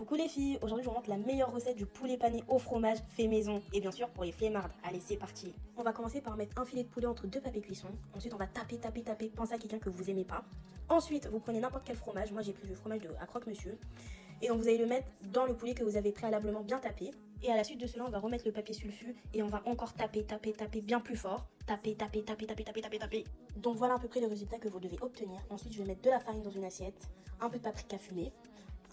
Coucou les filles, aujourd'hui je vous montre la meilleure recette du poulet pané au fromage fait maison. Et bien sûr pour les flemmardes, allez c'est parti. On va commencer par mettre un filet de poulet entre deux papiers cuisson. Ensuite on va taper, pensez à quelqu'un que vous aimez pas. Ensuite vous prenez n'importe quel fromage, moi j'ai pris du fromage à croque-monsieur. Et donc vous allez le mettre dans le poulet que vous avez préalablement bien tapé. Et à la suite de cela on va remettre le papier sulfu et on va encore taper bien plus fort. Taper. Donc voilà à peu près le résultat que vous devez obtenir. Ensuite je vais mettre de la farine dans une assiette, un peu de paprika fumé,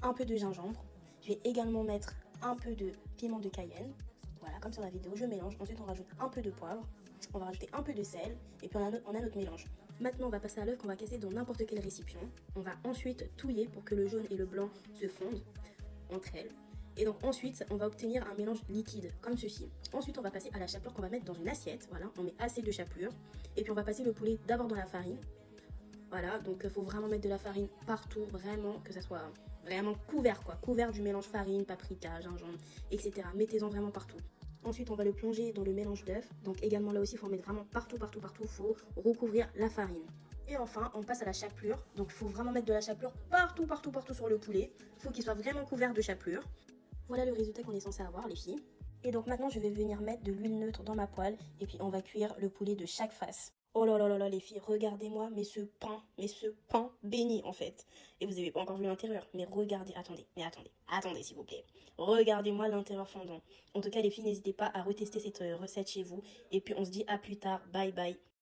un peu de gingembre. Je vais également mettre un peu de piment de Cayenne. Voilà, comme sur la vidéo, je mélange. Ensuite, on rajoute un peu de poivre. On va rajouter un peu de sel. Et puis, on a notre mélange. Maintenant, on va passer à l'œuf qu'on va casser dans n'importe quel récipient. On va ensuite touiller pour que le jaune et le blanc se fondent entre elles. Et donc ensuite, on va obtenir un mélange liquide, comme ceci. Ensuite, on va passer à la chapelure qu'on va mettre dans une assiette. Voilà, on met assez de chapelure. Et puis, on va passer le poulet d'abord dans la farine. Voilà, donc il faut vraiment mettre de la farine partout, vraiment, que ça soit vraiment couvert, quoi. Couvert du mélange farine, paprika, gingembre, etc. Mettez-en vraiment partout. Ensuite, on va le plonger dans le mélange d'œufs. Donc également là aussi, il faut en mettre vraiment partout. Il faut recouvrir la farine. Et enfin, on passe à la chapelure. Donc il faut vraiment mettre de la chapelure partout sur le poulet. Il faut qu'il soit vraiment couvert de chapelure. Voilà le résultat qu'on est censé avoir, les filles. Et donc maintenant, je vais venir mettre de l'huile neutre dans ma poêle. Et puis on va cuire le poulet de chaque face. Oh là là là là les filles, regardez-moi, mais ce pain béni en fait. Et vous n'avez pas encore vu l'intérieur, mais regardez, attendez s'il vous plaît. Regardez-moi l'intérieur fondant. En tout cas les filles, n'hésitez pas à retester cette recette chez vous. Et puis on se dit à plus tard, bye bye.